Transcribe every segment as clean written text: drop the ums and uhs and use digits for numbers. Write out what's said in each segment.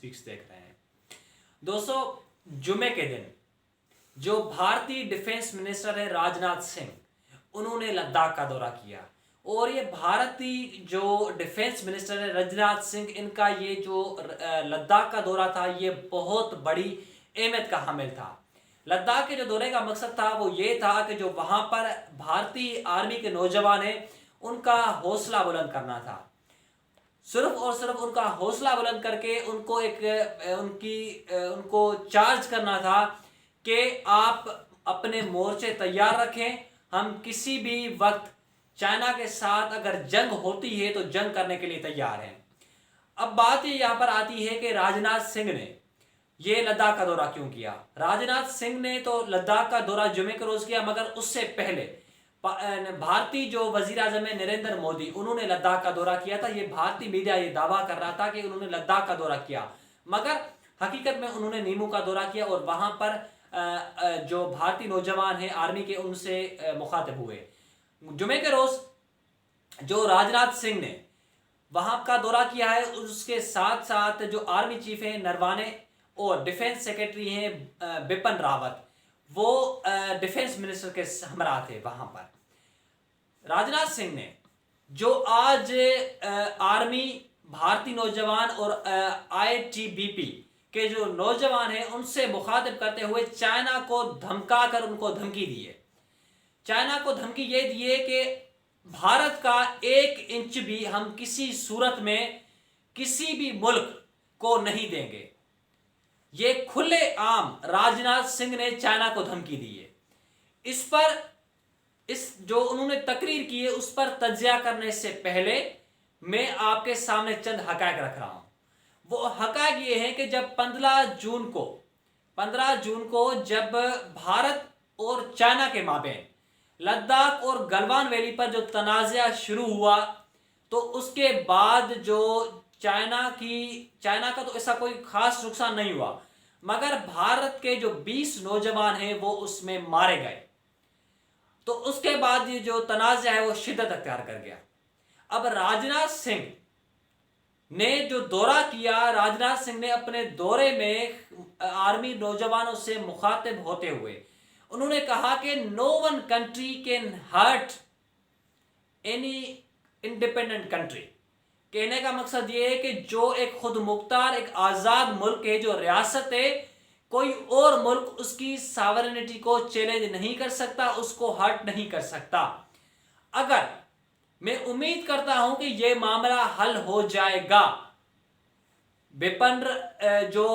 Speaks देख रहे हैं। दोस्तों, जुमे के दिन जो भारतीय डिफेंस मिनिस्टर है राजनाथ सिंह, उन्होंने लद्दाख का दौरा किया। और ये भारतीय जो डिफेंस मिनिस्टर है राजनाथ सिंह, इनका ये जो लद्दाख का दौरा था, ये बहुत बड़ी अहमियत का हामिल था। लद्दाख के जो दौरे का मकसद था वो ये था कि जो वहां पर भारतीय आर्मी के नौजवान हैं, उनका हौसला बुलंद करना था। सिर्फ और सिर्फ उनका हौसला बुलंद करके उनको उनको चार्ज करना था कि आप अपने मोर्चे तैयार रखें। हम किसी भी वक्त चाइना के साथ अगर जंग होती है तो जंग करने के लिए तैयार हैं। अब बात ये यहां पर आती है कि राजनाथ सिंह ने ये लद्दाख का दौरा क्यों किया। राजनाथ सिंह ने तो लद्दाख का दौरा जुमे के रोज किया, मगर उससे पहले भारतीय जो वजीर आजम है नरेंद्र मोदी, उन्होंने लद्दाख का दौरा किया था। ये भारतीय मीडिया ये दावा कर रहा था कि उन्होंने लद्दाख का दौरा किया, मगर हकीकत में उन्होंने नीमू का दौरा किया और वहां पर जो भारतीय नौजवान हैं आर्मी के, उनसे मुखातिब हुए। जुमे के रोज जो राजनाथ सिंह ने वहां का दौरा किया है, उसके साथ साथ जो आर्मी चीफ है नरवाने और डिफेंस सेक्रेटरी हैं बिपिन रावत, वो डिफेंस मिनिस्टर के हमरा थे वहां पर। राजनाथ सिंह ने जो आज आर्मी, भारतीय नौजवान और आईटीबीपी के जो नौजवान हैं, उनसे मुखातिब करते हुए चाइना को धमकाकर उनको धमकी दी है। चाइना को धमकी ये दी है कि भारत का 1 इंच भी हम किसी सूरत में किसी भी मुल्क को नहीं देंगे। ये खुले आम राजनाथ सिंह ने चाइना को धमकी दी है। इस जो उन्होंने तकरीर की है, उस पर तज्जिया करने से पहले मैं आपके सामने चंद हकायक रख रहा हूं। वो हकायक ये है कि जब 15 जून को जब भारत और चाइना के माबेन लद्दाख और गलवान वैली पर जो तनाज़ा शुरू हुआ, तो उसके बाद जो चाइना का तो ऐसा कोई खास नुकसान नहीं हुआ, मगर भारत के जो 20 नौजवान हैं वो उसमें मारे गए। तो उसके बाद ये जो तनाज़ा है वो शिद्दत अख्तियार कर गया। अब राजनाथ सिंह ने जो दौरा किया, राजनाथ सिंह ने अपने दौरे में आर्मी नौजवानों से मुखातिब होते हुए उन्होंने कहा कि no one country can hurt any independent country. कहने का मकसद ये है कि जो एक खुद मुख्तार, एक आजाद मुल्क है, जो रियासत है, कोई और मुल्क उसकी सॉवरेनिटी को चैलेंज नहीं कर सकता, उसको हर्ट नहीं कर सकता। अगर मैं उम्मीद करता हूं कि यह मामला हल हो जाएगा। बिपिन जो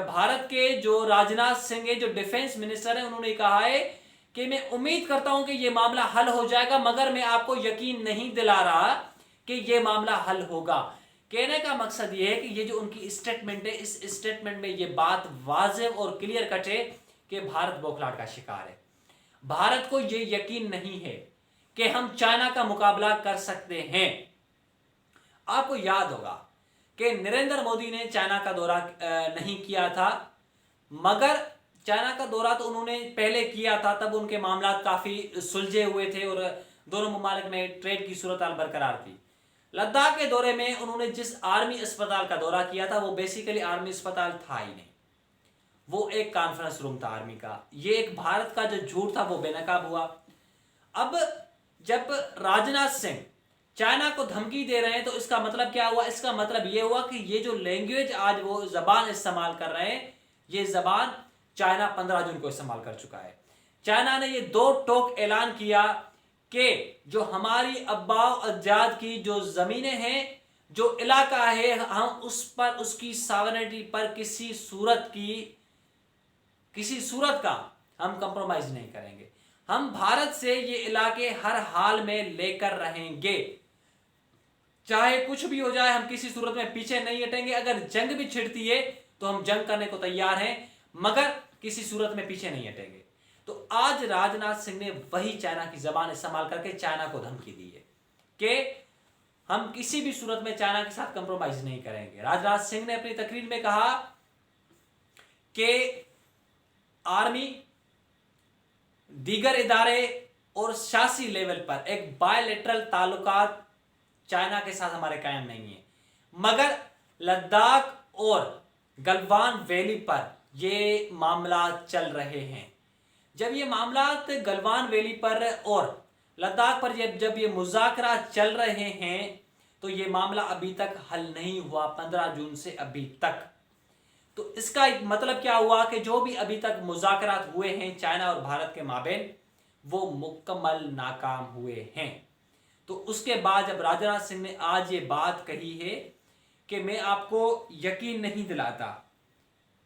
भारत के जो राजनाथ सिंह है, जो डिफेंस मिनिस्टर है, उन्होंने कहा है कि मैं उम्मीद करता हूं कि यह मामला हल हो जाएगा, मगर मैं आपको यकीन नहीं दिला रहा कि यह मामला हल होगा। कहने का मकसद यह है कि ये जो उनकी स्टेटमेंट है, इस स्टेटमेंट में यह बात वाज़ेह और क्लियर कट है कि भारत बौखलाहट का शिकार है। भारत को यह यकीन नहीं है कि हम चाइना का मुकाबला कर सकते हैं। आपको याद होगा कि नरेंद्र मोदी ने चाइना का दौरा नहीं किया था, मगर चाइना का दौरा तो उन्होंने पहले किया था, तब उनके मामला काफ़ी सुलझे हुए थे और दोनों ममालिक में ट्रेड की सूरत बरकरार थी। लद्दाख के दौरे में उन्होंने जिस आर्मी अस्पताल का दौरा किया था, वो बेसिकली आर्मी अस्पताल था ही नहीं, वो एक कॉन्फ्रेंस रूम था आर्मी का। ये एक भारत का जो झूठ था वो बेनकाब हुआ। अब जब राजनाथ सिंह चाइना को धमकी दे रहे हैं तो इसका मतलब क्या हुआ? इसका मतलब यह हुआ कि ये जो लैंग्वेज आज वो जबान इस्तेमाल कर रहे हैं, ये जबान चाइना 15 जून को इस्तेमाल कर चुका है। चाइना ने ये 2 टोक ऐलान किया कि जो हमारी अब्बाओ अजाद की जो जमीनें हैं, जो इलाका है, हम उस पर, उसकी सॉवरेनिटी पर किसी सूरत का हम कंप्रोमाइज नहीं करेंगे। हम भारत से ये इलाके हर हाल में लेकर रहेंगे, चाहे कुछ भी हो जाए, हम किसी सूरत में पीछे नहीं हटेंगे। अगर जंग भी छिड़ती है तो हम जंग करने को तैयार हैं, मगर किसी सूरत में पीछे नहीं हटेंगे। तो आज राजनाथ सिंह ने वही चाइना की जबान इस्तेमाल करके चाइना को धमकी दी है कि हम किसी भी सूरत में चाइना के साथ कंप्रोमाइज नहीं करेंगे। राजनाथ सिंह ने अपनी तकरीर में कहा कि आर्मी, दीगर इदारे और शासी लेवल पर एक बायलैटरल ताल्लुकात चाइना के साथ हमारे कायम नहीं है, मगर लद्दाख और गलवान वैली पर ये मामला चल रहे हैं। जब ये मामला गलवान वैली पर और लद्दाख पर जब ये मुज़ाकरा चल रहे हैं तो ये मामला अभी तक हल नहीं हुआ, 15 जून से अभी तक। तो इसका मतलब क्या हुआ कि जो भी अभी तक मुज़ाकरात हुए हैं चाइना और भारत के माबेन, वो मुकम्मल नाकाम हुए हैं। तो उसके बाद जब राजनाथ सिंह ने आज ये बात कही है कि मैं आपको यकीन नहीं दिलाता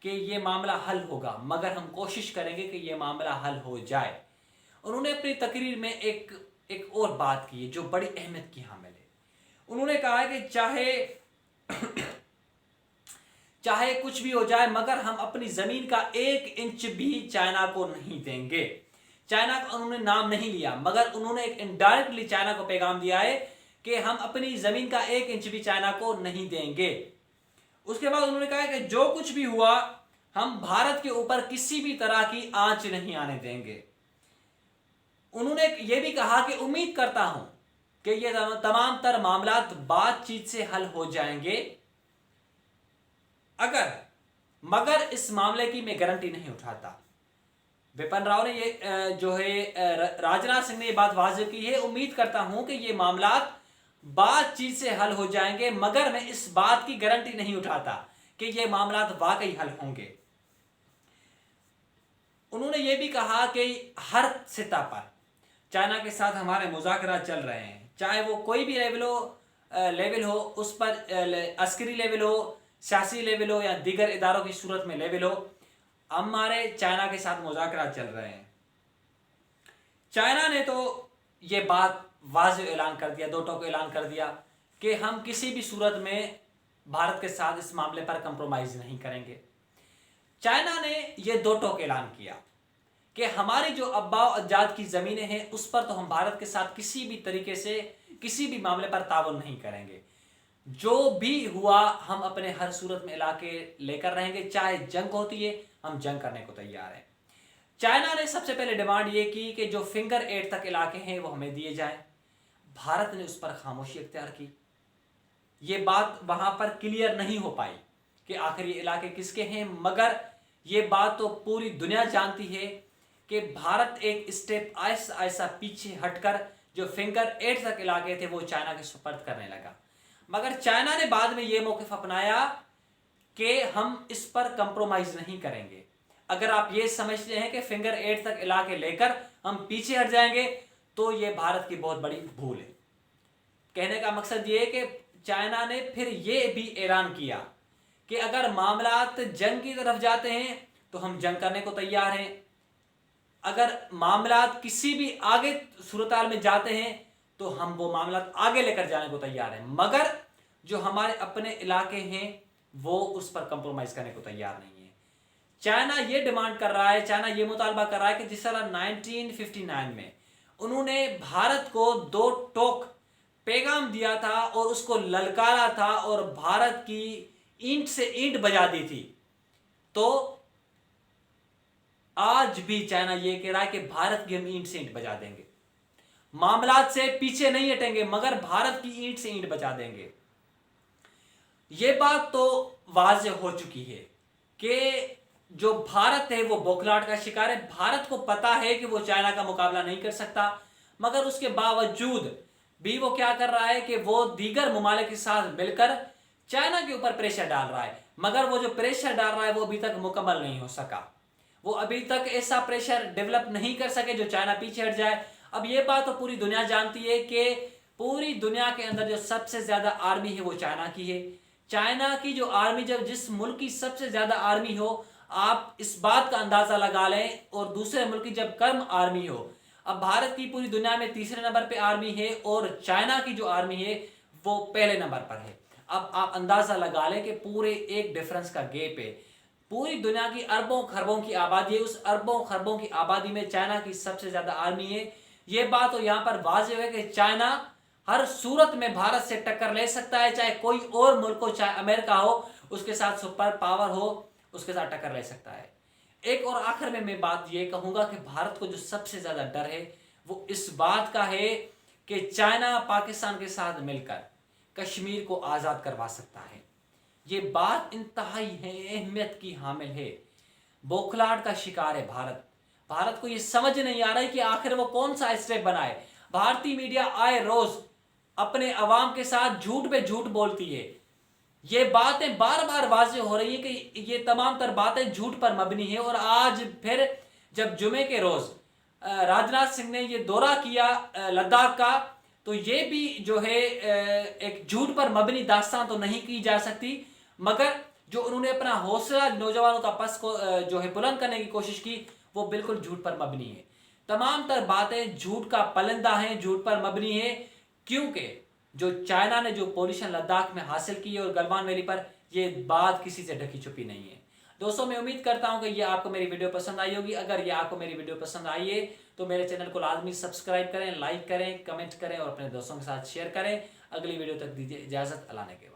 कि ये मामला हल होगा, मगर हम कोशिश करेंगे कि ये मामला हल हो जाए। उन्होंने अपनी तकरीर में एक और बात की है जो बड़ी अहमियत की हामिल है। उन्होंने कहा है कि चाहे कुछ भी हो जाए मगर हम अपनी जमीन का 1 इंच भी चाइना को नहीं देंगे। चाइना का उन्होंने नाम नहीं लिया, मगर उन्होंने एक इनडायरेक्टली चाइना को पैगाम दिया है कि हम अपनी जमीन का 1 इंच भी चाइना को नहीं देंगे। उसके बाद उन्होंने कहा कि जो कुछ भी हुआ हम भारत के ऊपर किसी भी तरह की आंच नहीं आने देंगे। उन्होंने ये भी कहा कि उम्मीद करता हूं कि ये तमाम तर मामलात बातचीत से हल हो जाएंगे, मगर इस मामले की मैं गारंटी नहीं उठाता। विपिन राव ने ये जो है राजनाथ सिंह ने ये बात वाज़ेह की है, उम्मीद करता हूं कि ये मामलात बातचीत से हल हो जाएंगे, मगर मैं इस बात की गारंटी नहीं उठाता कि ये मामलात वाकई हल होंगे। उन्होंने ये भी कहा कि हर सतह पर चाइना के साथ हमारे मुज़ाकरा चल रहे हैं, चाहे वो कोई भी लेवल हो, उस पर अस्करी लेवल हो, सियासी लेवल हो या दीगर इदारों की सूरत में लेवल हो, हमारे चाइना के साथ मुज़ाकरा चल रहे हैं। चाइना ने तो ये बात वाज़ेह ऐलान कर दिया, दो टोक ऐलान कर दिया कि हम किसी भी सूरत में भारत के साथ इस मामले पर कंप्रोमाइज़ नहीं करेंगे। चाइना ने ये दो टोक ऐलान किया कि हमारी जो अब्बा अजाद की ज़मीनें हैं उस पर तो हम भारत के साथ किसी भी तरीके से किसी भी मामले पर ताउन नहीं करेंगे। जो भी हुआ हम अपने हर सूरत में इलाके लेकर रहेंगे, चाहे जंग होती है हम जंग करने को तैयार हैं। चाइना ने सबसे पहले डिमांड ये की कि जो फिंगर 8 तक इलाके हैं वो हमें दिए जाएं। भारत ने उस पर खामोशी इख्तियार की। ये बात वहां पर क्लियर नहीं हो पाई कि आखिर ये इलाके किसके हैं, मगर ये बात तो पूरी दुनिया जानती है कि भारत एक स्टेप ऐसा पीछे हटकर जो फिंगर 8 तक इलाके थे वो चाइना के सुपर्द करने लगा। मगर चाइना ने बाद में ये मौक़िफ़ अपनाया कि हम इस पर कंप्रोमाइज़ नहीं करेंगे। अगर आप ये समझते हैं कि फिंगर 8 तक इलाके लेकर हम पीछे हट जाएंगे तो ये भारत की बहुत बड़ी भूल है। कहने का मकसद ये है कि चाइना ने फिर ये भी ऐलान किया कि अगर मामलात जंग की तरफ जाते हैं तो हम जंग करने को तैयार हैं, अगर मामलात किसी भी आगे सूरताल में जाते हैं तो हम वो मामलात आगे लेकर जाने को तैयार हैं, मगर जो हमारे अपने इलाके हैं वो उस पर कंप्रोमाइज़ करने को तैयार नहीं है। चाइना ये डिमांड कर रहा है, चाइना ये मुतालबा कर रहा है कि जिस तरह 1959 में उन्होंने भारत को 2 टोक पैगाम दिया था और उसको ललकारा था और भारत की ईंट से ईंट बजा दी थी, तो आज भी चाइना ये कह रहा है कि भारत की हम ईंट से ईंट बजा देंगे, मामलात से पीछे नहीं हटेंगे, मगर भारत की ईंट से ईंट बजा देंगे। ये बात तो वाज़ेह हो चुकी है कि जो भारत है वो बौखलाहट का शिकार है। भारत को पता है कि वो चाइना का मुकाबला नहीं कर सकता, मगर उसके बावजूद भी वो क्या कर रहा है कि वो दीगर ममालिक के साथ मिलकर चाइना के ऊपर प्रेशर डाल रहा है, मगर वो जो प्रेशर डाल रहा है वो अभी तक मुकम्मल नहीं हो सका। वो अभी तक ऐसा प्रेशर डेवलप नहीं कर सके जो चाइना पीछे हट जाए। अब ये बात तो पूरी दुनिया जानती है कि पूरी दुनिया के अंदर जो सबसे ज़्यादा आर्मी है वो चाइना की है। चाइना की जो आर्मी, जब जिस मुल्क की सबसे ज़्यादा आर्मी हो, आप इस बात का अंदाज़ा लगा लें, और दूसरे मुल्क की जब कम आर्मी हो। अब भारत की पूरी दुनिया में तीसरे नंबर पे आर्मी है और चाइना की जो आर्मी है वो पहले नंबर पर है। अब आप अंदाज़ा लगा लें कि पूरे एक डिफरेंस का गैप है। पूरी दुनिया की अरबों खरबों की आबादी है, उस अरबों खरबों की आबादी में चाइना की सबसे ज़्यादा आर्मी है। ये बात तो यहाँ पर वाज़ेह है कि चाइना हर सूरत में भारत से टक्कर ले सकता है, चाहे कोई और मुल्क हो, चाहे अमेरिका हो, उसके साथ सुपर पावर हो, उसके साथ टक्कर ले सकता है। एक और आखिर में मैं बात ये कहूँगा कि भारत को जो सबसे ज़्यादा डर है वो इस बात का है कि चाइना पाकिस्तान के साथ मिलकर कश्मीर को आज़ाद करवा सकता है। ये बात इंतहाई अहमियत की हामिल है। बौखलाहट का शिकार है भारत। भारत को ये समझ नहीं आ रहा है कि आखिर वो कौन सा स्टेप बनाए। भारतीय मीडिया आए रोज अपने अवाम के साथ झूठ पे झूठ बोलती है। ये बातें बार बार वाज़ेह हो रही है कि ये तमाम तर बातें झूठ पर मबनी है। और आज फिर जब जुमे के रोज राजनाथ सिंह ने ये दौरा किया लद्दाख का, तो ये भी जो है एक झूठ पर मबनी दास्तान तो नहीं की जा सकती, मगर जो उन्होंने अपना हौसला नौजवानों का पस को जो है बुलंद करने की कोशिश की, वो बिल्कुल झूठ पर मबनी है। तमाम तर बातें झूठ का पलंदा हैं, झूठ पर मबनी है। क्योंकि जो चाइना ने जो पोजीशन लद्दाख में हासिल की है और गलवान वैली पर, ये बात किसी से ढकी छुपी नहीं है। दोस्तों, मैं उम्मीद करता हूं कि ये आपको मेरी वीडियो पसंद आई होगी। अगर ये आपको मेरी वीडियो पसंद आई है तो मेरे चैनल को लाजमी सब्सक्राइब करें, लाइक करें, कमेंट करें और अपने दोस्तों के साथ शेयर करें। अगली वीडियो तक दीजिए इजाजत। अल्लाह ने के